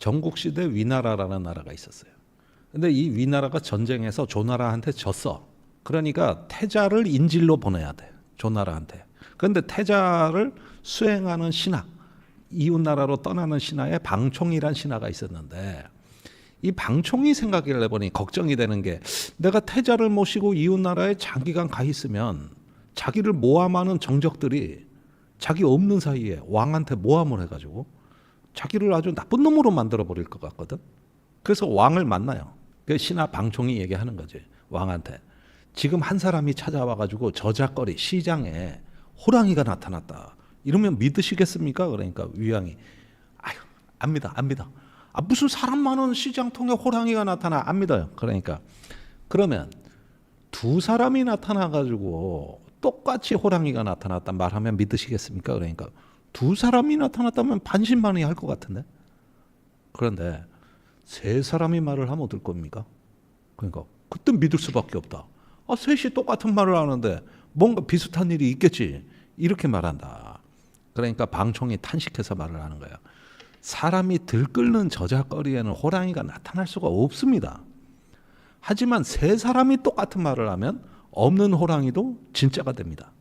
전국시대 위나라라는 나라가 있었어요. 근데 이 위나라가 전쟁에서 조나라한테 졌어. 그러니까 태자를 인질로 보내야 돼. 조나라한테. 그런데 태자를 수행하는 신하, 이웃나라로 떠나는 신하에 방총이란 신하가 있었는데 이 방총이 생각을 해보니 걱정이 되는 게 내가 태자를 모시고 이웃나라에 장기간 가 있으면 자기를 모함하는 정적들이 자기 없는 사이에 왕한테 모함을 해가지고 자기를 아주 나쁜 놈으로 만들어 버릴 것 같거든. 그래서 왕을 만나요. 그 신하 방총이 얘기하는 거지 왕한테. 지금 한 사람이 찾아와가지고 저작거리 시장에 호랑이가 나타났다. 이러면 믿으시겠습니까? 그러니까 위왕이 아유 안 믿어 안 믿어. 아, 무슨 사람 많은 시장통에 호랑이가 나타나 안 믿어요. 그러니까 그러면 두 사람이 나타나가지고 똑같이 호랑이가 나타났단 말하면 믿으시겠습니까? 그러니까 두 사람이 나타났다면 반신반의할 것 같은데. 그런데 세 사람이 말을 하면 어떨 겁니까? 그러니까 그때 믿을 수밖에 없다. 아, 셋이 똑같은 말을 하는데 뭔가 비슷한 일이 있겠지. 이렇게 말한다. 그러니까 방총이 탄식해서 말을 하는 거야. 사람이 들끓는 저작거리에는 호랑이가 나타날 수가 없습니다. 하지만 세 사람이 똑같은 말을 하면 없는 호랑이도 진짜가 됩니다.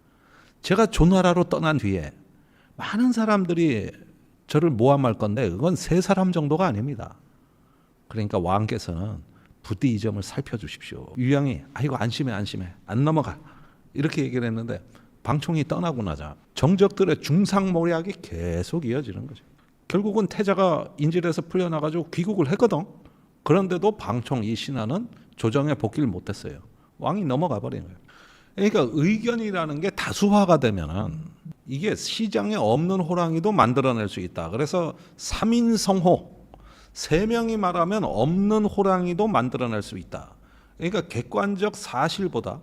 제가 조나라로 떠난 뒤에 많은 사람들이 저를 모함할 건데 그건 세 사람 정도가 아닙니다. 그러니까 왕께서는 부디 이 점을 살펴주십시오. 유양이 아이고 안심해 안 넘어가 이렇게 얘기를 했는데 방총이 떠나고 나자 정적들의 중상모략이 계속 이어지는 거죠. 결국은 태자가 인질에서 풀려나가지고 귀국을 했거든. 그런데도 방총 이 신하는 조정에 복귀를 못했어요. 왕이 넘어가 버린 거예요. 그러니까 의견이라는 게 다수화가 되면은 이게 시장에 없는 호랑이도 만들어낼 수 있다. 그래서 3인성호, 세 명이 말하면 없는 호랑이도 만들어낼 수 있다. 그러니까 객관적 사실보다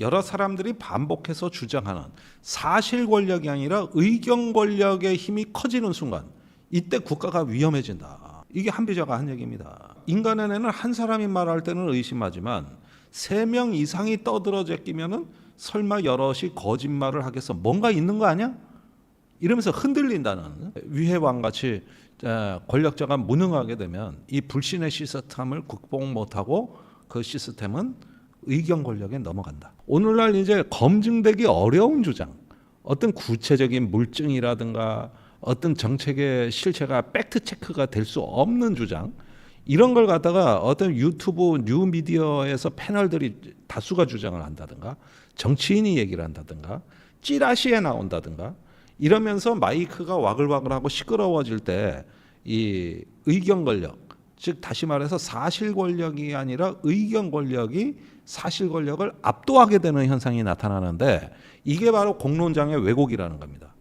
여러 사람들이 반복해서 주장하는 사실 권력이 아니라 의견 권력의 힘이 커지는 순간 이때 국가가 위험해진다. 이게 한비자가 한 얘기입니다. 인간의 뇌는 한 사람이 말할 때는 의심하지만 3명 이상이 떠들어 제끼면은 설마 여럿이 거짓말을 하겠어? 뭔가 있는 거 아니야? 이러면서 흔들린다는 위해왕같이 권력자가 무능하게 되면 이 불신의 시스템을 극복 못하고 그 시스템은 의견 권력에 넘어간다. 오늘날 이제 검증되기 어려운 주장, 어떤 구체적인 물증이라든가 어떤 정책의 실체가 팩트 체크가 될 수 없는 주장, 이런 걸 갖다가 어떤 유튜브 뉴미디어에서 패널들이 다수가 주장을 한다든가 정치인이 얘기를 한다든가 찌라시에 나온다든가 이러면서 마이크가 와글와글하고 시끄러워질 때 이 의견 권력, 즉 다시 말해서 사실 권력이 아니라 의견 권력이 사실 권력을 압도하게 되는 현상이 나타나는데 이게 바로 공론장의 왜곡이라는 겁니다.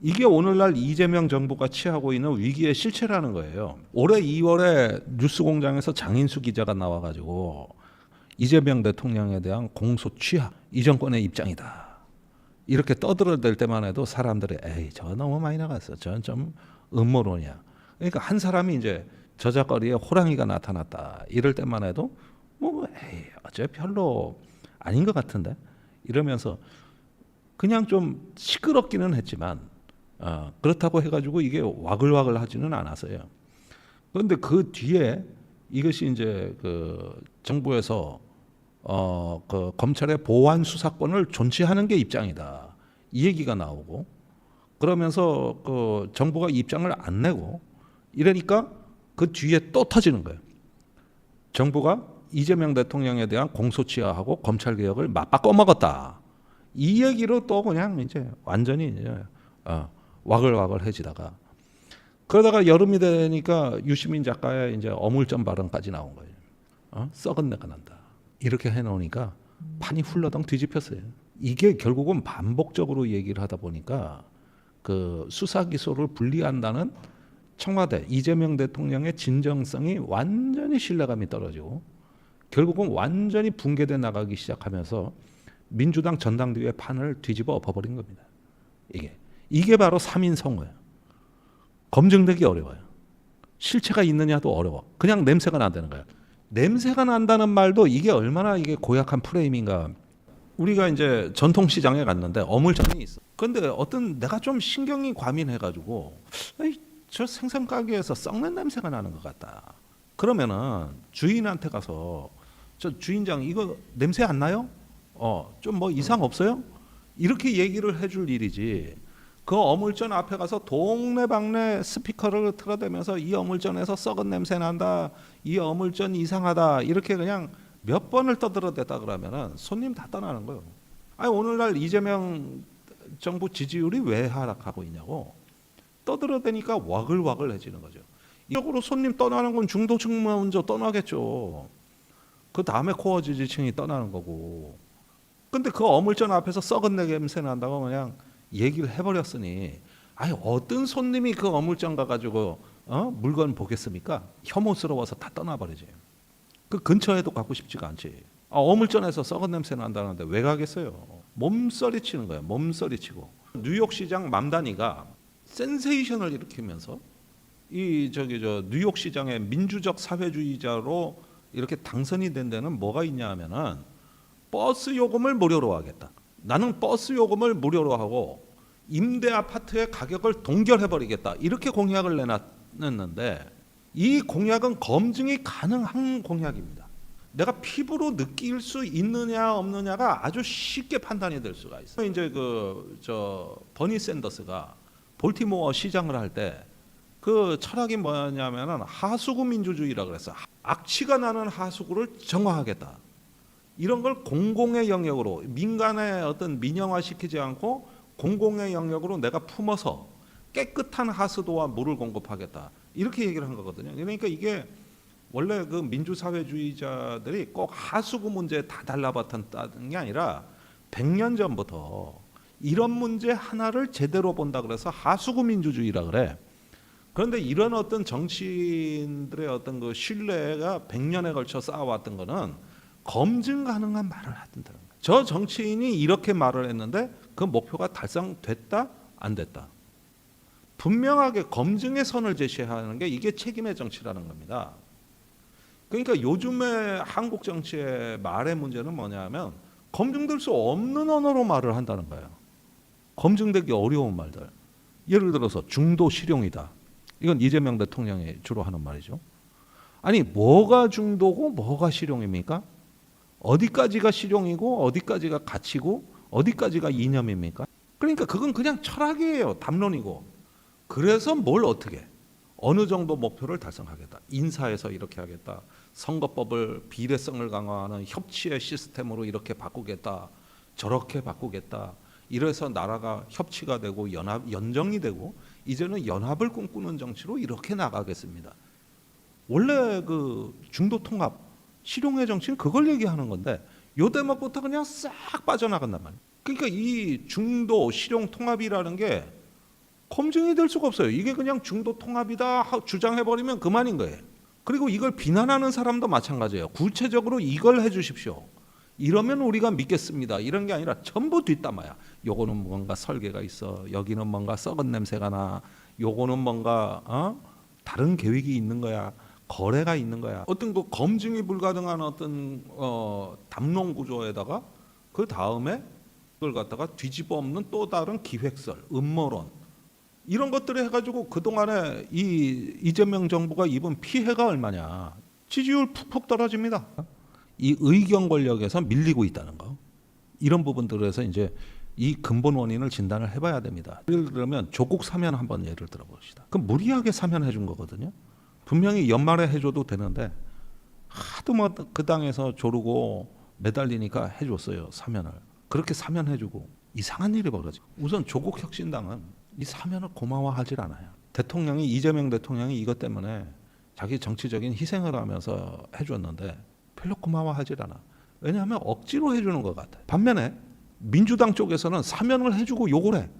이게 오늘날 이재명 정부가 취하고 있는 위기의 실체라는 거예요. 올해 2월에 뉴스공장에서 장인수 기자가 나와가지고 이재명 대통령에 대한 공소 취하, 이 정권의 입장이다. 이렇게 떠들어댈 때만 해도 사람들이 에이 저 너무 많이 나갔어. 저는 좀 음모론이야. 그러니까 한 사람이 이제 저작거리에 호랑이가 나타났다. 이럴 때만 해도 뭐 에이 어째 별로 아닌 것 같은데 이러면서 그냥 좀 시끄럽기는 했지만 그렇다고 해가지고 이게 와글와글 하지는 않았어요. 그런데 그 뒤에 이것이 이제 그 정부에서 그 검찰의 보안 수사권을 존치하는 게 입장이다. 이 얘기가 나오고 그러면서 그 정부가 입장을 안 내고 이러니까 그 뒤에 또 터지는 거예요. 정부가 이재명 대통령에 대한 공소취하하고 검찰 개혁을 맞바꿔 먹었다. 이 얘기로 또 그냥 이제 완전히 이제 와글와글해지다가 그러다가 여름이 되니까 유시민 작가의 이제 어물점 발언까지 나온 거예요. 썩은 내가 난다. 이렇게 해놓으니까 판이 훌러덩 뒤집혔어요. 이게 결국은 반복적으로 얘기를 하다 보니까 그 수사 기소를 분리한다는 청와대 이재명 대통령의 진정성이 완전히 신뢰감이 떨어지고 결국은 완전히 붕괴돼 나가기 시작하면서 민주당 전당대회 판을 뒤집어 엎어버린 겁니다. 이게 바로 3인성어예요. 검증되기 어려워요. 실체가 있느냐도 어려워. 그냥 냄새가 난다는 거예요. 냄새가 난다는 말도 이게 얼마나 이게 고약한 프레임인가. 우리가 이제 전통시장에 갔는데 어물점이 있어. 그런데 어떤 내가 좀 신경이 과민해가지고 저 생선 가게에서 썩는 냄새가 나는 것 같다. 그러면은 주인한테 가서 저 주인장 이거 냄새 안 나요? 좀 뭐 이상 없어요? 이렇게 얘기를 해줄 일이지. 그 어물전 앞에 가서 동네방네 스피커를 틀어대면서 이 어물전에서 썩은 냄새 난다. 이 어물전 이상하다. 이렇게 그냥 몇 번을 떠들어댔다 그러면은 손님 다 떠나는 거예요. 아니 오늘날 이재명 정부 지지율이 왜 하락하고 있냐고 떠들어대니까 와글와글해지는 거죠. 이쪽으로 손님 떠나는 건 중도층만 먼저 떠나겠죠. 그 다음에 코어 지지층이 떠나는 거고. 근데 그 어물전 앞에서 썩은 냄새 난다고 그냥 얘기를 해버렸으니 아니 어떤 손님이 그 어물전 가가지고 물건 보겠습니까? 혐오스러워서 다 떠나버리지. 그 근처에도 가고 싶지가 않지. 어물전에서 썩은 냄새 난다는데 왜 가겠어요? 몸서리치는 거예요. 몸서리치고. 뉴욕시장 맘다니가 센세이션을 일으키면서 이 뉴욕 시장의 민주적 사회주의자로 이렇게 당선이 된 데는 뭐가 있냐 하면은 버스 요금을 무료로 하겠다. 나는 버스 요금을 무료로 하고 임대 아파트의 가격을 동결해 버리겠다. 이렇게 공약을 내놨는데 이 공약은 검증이 가능한 공약입니다. 내가 피부로 느낄 수 있느냐 없느냐가 아주 쉽게 판단이 될 수가 있어요. 이제 버니 샌더스가 볼티모어 시장을 할 때 그 철학이 뭐냐면은 하수구 민주주의라고 그랬어. 악취가 나는 하수구를 정화하겠다. 이런 걸 공공의 영역으로 민간의 어떤 민영화시키지 않고 공공의 영역으로 내가 품어서 깨끗한 하수도와 물을 공급하겠다. 이렇게 얘기를 한 거거든요. 그러니까 이게 원래 그 민주사회주의자들이 꼭 하수구 문제에 다 달라붙었다는 게 아니라 100년 전부터 이런 문제 하나를 제대로 본다 그래서 하수구 민주주의라 그래. 그런데 이런 어떤 정치인들의 어떤 그 신뢰가 100년에 걸쳐 쌓아왔던 거는 검증 가능한 말을 하던다는 거예요. 저 정치인이 이렇게 말을 했는데 그 목표가 달성됐다 안 됐다. 분명하게 검증의 선을 제시하는 게 이게 책임의 정치라는 겁니다. 그러니까 요즘의 한국 정치의 말의 문제는 뭐냐면 검증될 수 없는 언어로 말을 한다는 거예요. 검증되기 어려운 말들. 예를 들어서 중도 실용이다. 이건 이재명 대통령이 주로 하는 말이죠. 아니 뭐가 중도고 뭐가 실용입니까? 어디까지가 실용이고 어디까지가 가치고 어디까지가 이념입니까? 그러니까 그건 그냥 철학이에요. 담론이고. 그래서 뭘 어떻게 어느 정도 목표를 달성하겠다. 인사에서 이렇게 하겠다. 선거법을 비례성을 강화하는 협치의 시스템으로 이렇게 바꾸겠다. 저렇게 바꾸겠다. 이래서 나라가 협치가 되고 연정이 되고 이제는 연합을 꿈꾸는 정치로 이렇게 나가겠습니다. 원래 그 중도 통합 실용의 정치는 그걸 얘기하는 건데 요 대목부터 그냥 싹 빠져나간단 말이에요. 그러니까 이 중도 실용 통합이라는 게 검증이 될 수가 없어요. 이게 그냥 중도 통합이다 주장해버리면 그만인 거예요. 그리고 이걸 비난하는 사람도 마찬가지예요. 구체적으로 이걸 해주십시오. 이러면 우리가 믿겠습니다. 이런 게 아니라 전부 뒷담화야. 요거는 뭔가 설계가 있어. 여기는 뭔가 썩은 냄새가 나. 요거는 뭔가 다른 계획이 있는 거야. 거래가 있는 거야. 어떤 그 검증이 불가능한 어떤 담론 구조에다가 그 다음에 그걸 갖다가 뒤집어 엎는 또 다른 기획설, 음모론 이런 것들을 해가지고 그 동안에 이재명 정부가 입은 피해가 얼마냐. 지지율 푹푹 떨어집니다. 이 의견 권력에서 밀리고 있다는 거. 이런 부분들에서 이제 이 근본 원인을 진단을 해봐야 됩니다. 예를 들면 조국 사면 한번 예를 들어봅시다. 그럼 무리하게 사면해 준 거거든요. 분명히 연말에 해줘도 되는데 하도 뭐 그 당에서 조르고 매달리니까 해줬어요. 사면을. 그렇게 사면해주고 이상한 일이 벌어져. 우선 조국 혁신당은 이 사면을 고마워하질 않아요. 대통령이 이재명 대통령이 이것 때문에 자기 정치적인 희생을 하면서 해줬는데 별로 고마워하질 않아. 왜냐하면 억지로 해주는 것 같아. 반면에 민주당 쪽에서는 사면을 해주고 욕을 해.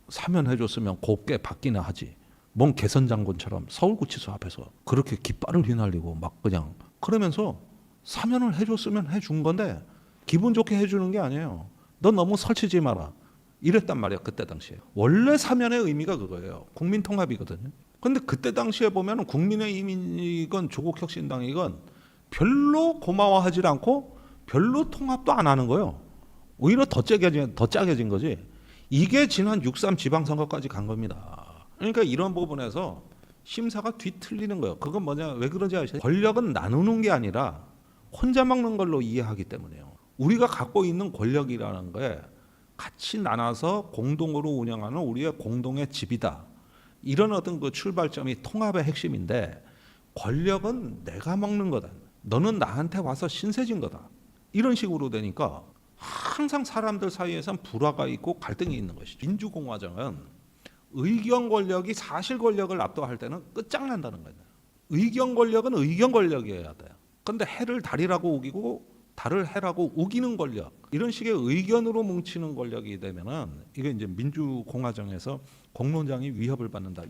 사면해줬으면 곱게 받기나 하지. 뭔 개선장군처럼 서울구치소 앞에서 그렇게 깃발을 휘날리고 막 그냥 그러면서 사면을 해줬으면 해준 건데 기분 좋게 해주는 게 아니에요. 너 너무 설치지 마라. 이랬단 말이야. 그때 당시에. 원래 사면의 의미가 그거예요. 국민통합이거든요. 근데 그때 당시에 보면 국민의힘이건 조국혁신당이건 별로 고마워하지 않고 별로 통합도 안 하는 거예요. 오히려 더 짜겨진 거지. 이게 지난 6.3 지방선거까지 간 겁니다. 그러니까 이런 부분에서 심사가 뒤틀리는 거예요. 그건 뭐냐? 왜 그런지 아시죠? 권력은 나누는 게 아니라 혼자 먹는 걸로 이해하기 때문이에요. 우리가 갖고 있는 권력이라는 게 같이 나눠서 공동으로 운영하는 우리의 공동의 집이다. 이런 어떤 그 출발점이 통합의 핵심인데, 권력은 내가 먹는 거다. 너는 나한테 와서 신세진 거다. 이런 식으로 되니까 항상 사람들 사이에선 불화가 있고 갈등이 있는 것이죠. 민주공화정은 의견 권력이 사실 권력을 압도할 때는 끝장난다는 거예요. 의견 권력은 의견 권력이어야 돼요. 근데 해를 달이라고 우기고 달을 해라고 우기는 권력, 이런 식의 의견으로 뭉치는 권력이 되면은 이게 이제 민주공화정에서 공론장이 위협을 받는다.